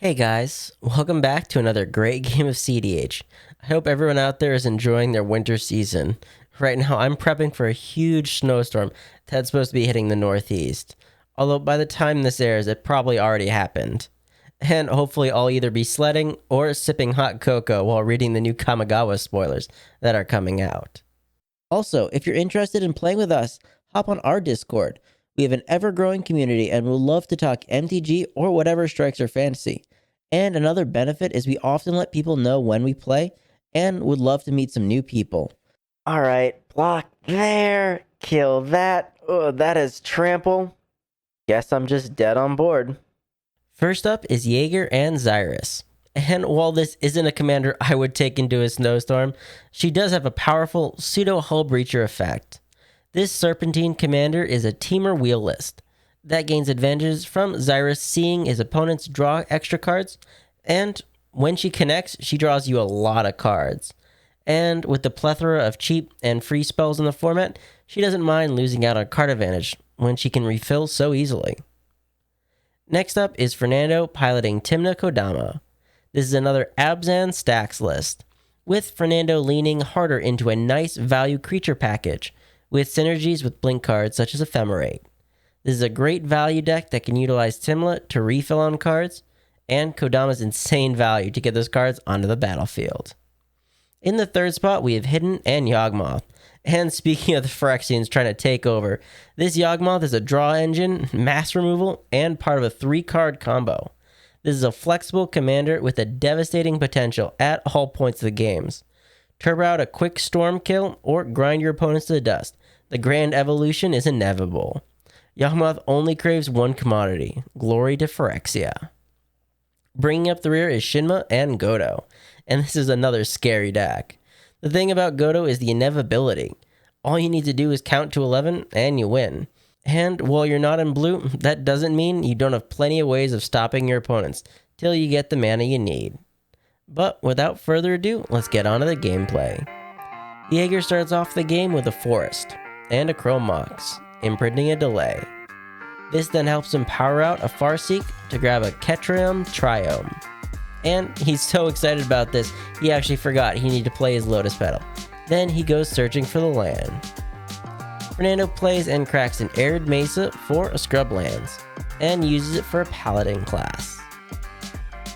Hey guys, welcome back to another great game of CEDH. I hope everyone out there is enjoying their winter season. Right now I'm prepping for a huge snowstorm that's supposed to be hitting the northeast. Although by the time this airs, it probably already happened. And hopefully I'll either be sledding or sipping hot cocoa while reading the new Kamigawa spoilers that are coming out. Also, if you're interested in playing with us, hop on our Discord. We have an ever-growing community and we'll love to talk MTG or whatever strikes our fantasy. And another benefit is we often let people know when we play and would love to meet some new people. Alright, block there, kill that. Oh, that is trample. Guess I'm just dead on board. First up is Jaeger and Xyris. And while this isn't a commander I would take into a snowstorm, she does have a powerful pseudo-hull breacher effect. This Serpentine commander is a teamer wheel list that gains advantages from Xyris seeing his opponents draw extra cards, and when she connects, she draws you a lot of cards. And with the plethora of cheap and free spells in the format, she doesn't mind losing out on card advantage when she can refill so easily. Next up is Fernando piloting Tymna Kodama. This is another Abzan stax list, with Fernando leaning harder into a nice value creature package, with synergies with blink cards such as Ephemerate. This is a great value deck that can utilize Tymna to refill on cards, and Kodama's insane value to get those cards onto the battlefield. In the third spot, we have Hidden and Yawgmoth. And speaking of the Phyrexians trying to take over, this Yawgmoth is a draw engine, mass removal, and part of a 3-card combo. This is a flexible commander with a devastating potential at all points of the games. Turbo out a quick storm kill or grind your opponents to the dust. The grand evolution is inevitable. Yawgmoth only craves one commodity, glory to Phyrexia. Bringing up the rear is Shinma and Godo, and this is another scary deck. The thing about Godo is the inevitability. All you need to do is count to 11 and you win. And while you're not in blue, that doesn't mean you don't have plenty of ways of stopping your opponents till you get the mana you need. But without further ado, let's get on to the gameplay. Jaeger starts off the game with a Forest and a Chrome Mox, imprinting a delay. This then helps him power out a Farseek to grab a Ketrium Triome. And he's so excited about this, he actually forgot he needed to play his Lotus Petal. Then he goes searching for the land. Fernando plays and cracks an Arid Mesa for a Scrub Lands, and uses it for a Paladin class.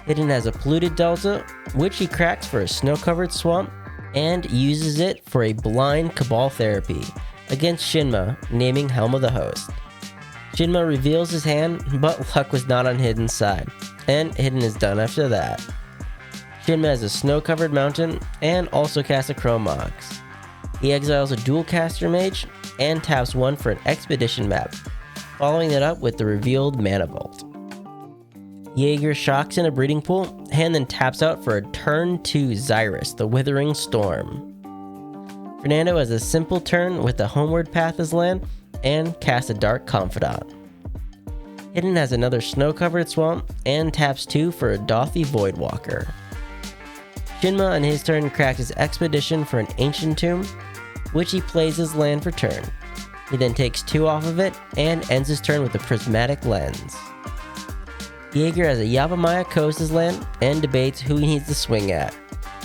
Hidden has a Polluted Delta, which he cracks for a Snow-Covered Swamp, and uses it for a Blind Cabal Therapy against Shinma, naming Helm of the Host. Shinma reveals his hand, but luck was not on Hidden's side, and Hidden is done after that. Shinma has a Snow-Covered Mountain, and also casts a Chrome Mox. He exiles a Dual Caster Mage, and taps one for an Expedition map, following it up with the revealed Mana Vault. Jaeger shocks in a Breeding Pool, and then taps out for a turn 2 Xyris, the Withering Storm. Fernando has a simple turn with the Homeward Path as land, and casts a Dark Confidant. Hidden has another Snow-Covered Swamp, and taps 2 for a Dothy Voidwalker. Shinma on his turn cracks his Expedition for an Ancient Tomb, which he plays as land for turn. He then takes 2 off of it, and ends his turn with a Prismatic Lens. Jaeger has a Yavimaya Coast as land, and debates who he needs to swing at.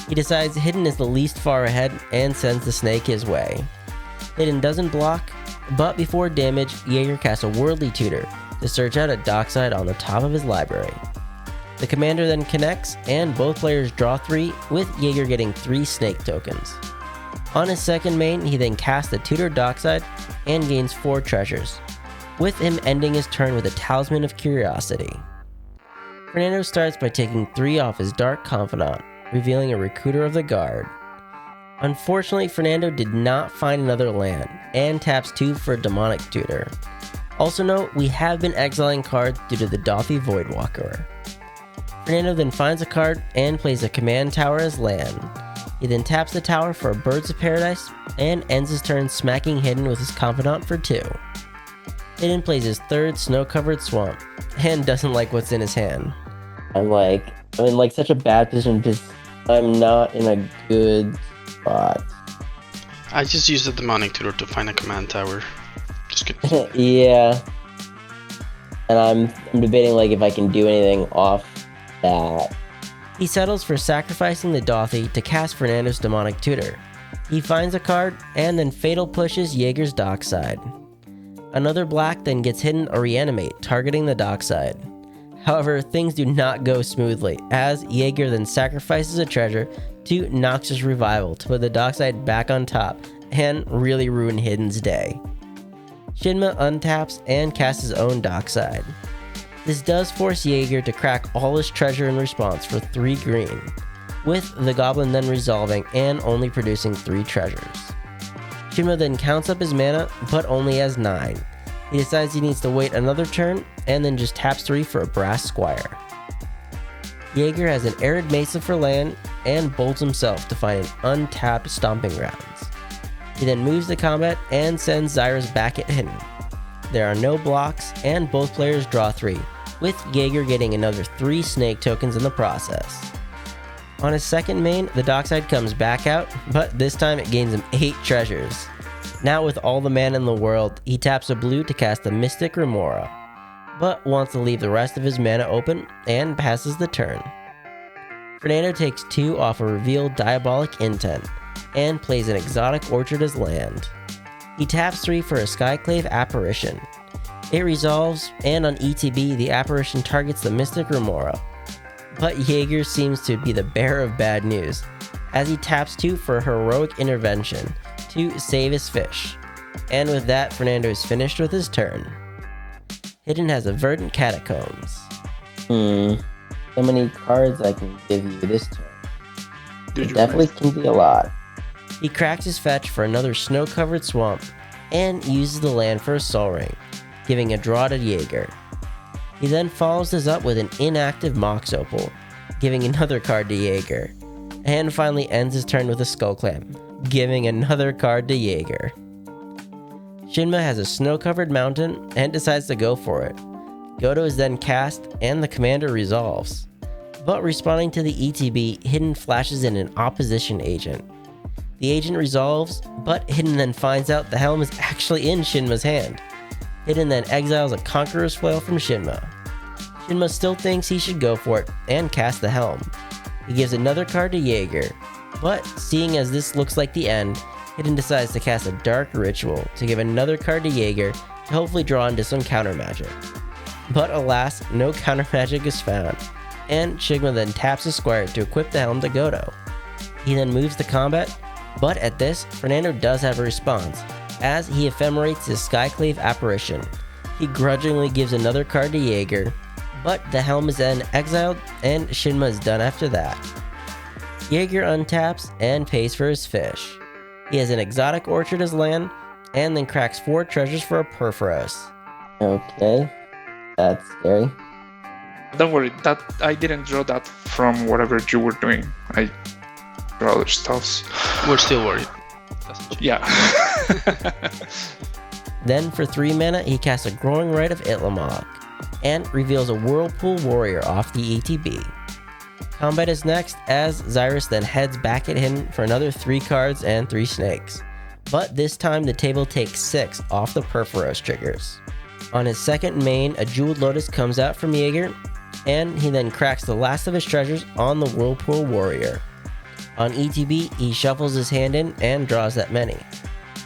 He decides Hidden is the least far ahead, and sends the snake his way. Hidden doesn't block, but before damage, Jaeger casts a Worldly Tutor to search out a Dockside on the top of his library. The commander then connects, and both players draw 3, with Jaeger getting 3 snake tokens. On his second main, he then casts the Tutor Dockside, and gains 4 treasures, with him ending his turn with a Talisman of Curiosity. Fernando starts by taking 3 off his Dark Confidant, revealing a Recruiter of the Guard. Unfortunately, Fernando did not find another land, and taps 2 for a Demonic Tutor. Also note, we have been exiling cards due to the Dothy Voidwalker. Fernando then finds a card, and plays a Command Tower as land. He then taps the tower for a Birds of Paradise, and ends his turn smacking Hidden with his Confidant for 2. Hidden plays his third Snow-Covered Swamp, and doesn't like what's in his hand. I'm in such a bad position because I'm not in a good spot. I just used the Demonic Tutor to find a Command Tower. Just kidding. Yeah. And I'm debating if I can do anything off that. He settles for sacrificing the Dothy to cast Fernando's demonic tutor. He finds a card and then fatal pushes Jaeger's dockside. Another black then gets hidden or reanimate, targeting the dockside. However, things do not go smoothly, as Jaeger then sacrifices a treasure to Noxus Revival to put the dockside back on top and really ruin Hidden's day. Shinma untaps and casts his own dockside. This does force Jaeger to crack all his treasure in response for 3 green, with the goblin then resolving and only producing 3 treasures. Shinma then counts up his mana, but only has 9. He decides he needs to wait another turn, and then just taps 3 for a Brass Squire. Jaeger has an Arid Mesa for land, and bolts himself to find an untapped Stomping Grounds. He then moves to combat and sends Xyris back at Hidden. There are no blocks, and both players draw 3, with Jaeger getting another 3 snake tokens in the process. On his second main, the dockside comes back out, but this time it gains him 8 treasures. Now with all the mana in the world, he taps a blue to cast the Mystic Remora, but wants to leave the rest of his mana open and passes the turn. Fernando takes 2 off a revealed Diabolic Intent, and plays an Exotic Orchard as land. He taps 3 for a Skyclave Apparition. It resolves, and on ETB the apparition targets the Mystic Remora. But Jaeger seems to be the bearer of bad news, as he taps 2 for Heroic Intervention to save his fish. And with that, Fernando is finished with his turn. Hidden has a Verdant Catacombs. So many cards I can give you this turn. Dude, It definitely can be a lot. He cracks his fetch for another snow-covered swamp, and uses the land for a Sol Ring, giving a draw to Jaeger. He then follows this up with an inactive Mox Opal, giving another card to Jaeger, and finally ends his turn with a Skull Clamp, giving another card to Jaeger. Shinma has a snow-covered mountain and decides to go for it. Godo is then cast and the commander resolves. But responding to the ETB, Hidden flashes in an opposition agent. The agent resolves, but Hidden then finds out the helm is actually in Shinma's hand. Hidden then exiles a Conqueror's Flail from Shinma. Shinma still thinks he should go for it and cast the helm. He gives another card to Jaeger, but seeing as this looks like the end, Hidden decides to cast a Dark Ritual to give another card to Jaeger to hopefully draw into some counter magic. But alas, no counter magic is found, and Shigma then taps his squire to equip the helm to Godo. He then moves to combat, but at this, Fernando does have a response, as he ephemerates his Skyclave Apparition. He grudgingly gives another card to Jaeger, but the helm is then exiled, and Shinma is done after that. Jaeger untaps and pays for his fish. He has an Exotic Orchard as land, and then cracks 4 treasures for a Perforos. Okay, that's scary. Don't worry, that I didn't draw that from whatever you were doing. I draw other stuffs. We're still worried. Yeah. Then for 3 mana, he casts a Growing Rite of Itlamok, and reveals a Whirlpool Warrior off the ETB. Combat is next, as Xyris then heads back at him for another 3 cards and 3 snakes. But this time the table takes 6 off the Perforos triggers. On his second main, a Jeweled Lotus comes out from Jaeger, and he then cracks the last of his treasures on the Whirlpool Warrior. On ETB, he shuffles his hand in and draws that many.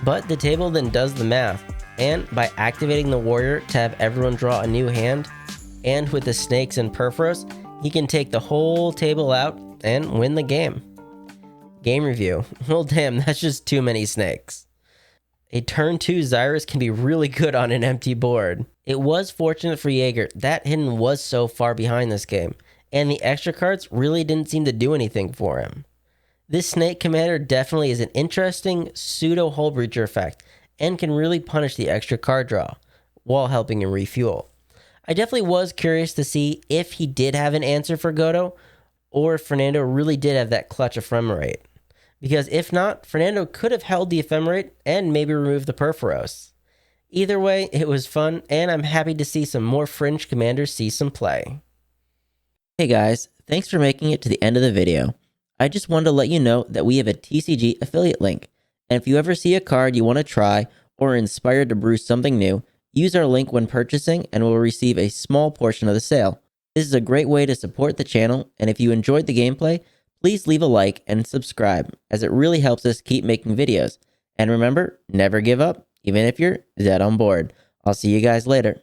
But the table then does the math, and by activating the warrior to have everyone draw a new hand, and with the snakes and Perforos, he can take the whole table out and win the game. Game review. Well damn, that's just too many snakes. A turn 2 Xyris can be really good on an empty board. It was fortunate for Jaeger that Hidden was so far behind this game, and the extra cards really didn't seem to do anything for him. This snake commander definitely is an interesting pseudo hull breacher effect, and can really punish the extra card draw, while helping him refuel. I definitely was curious to see if he did have an answer for Godo, or if Fernando really did have that clutch ephemerate. Because if not, Fernando could have held the ephemerate and maybe removed the Perforos. Either way, it was fun, and I'm happy to see some more fringe commanders see some play. Hey guys, thanks for making it to the end of the video. I just wanted to let you know that we have a TCG affiliate link, and if you ever see a card you want to try or are inspired to brew something new, use our link when purchasing and we'll receive a small portion of the sale. This is a great way to support the channel, and if you enjoyed the gameplay, please leave a like and subscribe, as it really helps us keep making videos. And remember, never give up, even if you're dead on board. I'll see you guys later.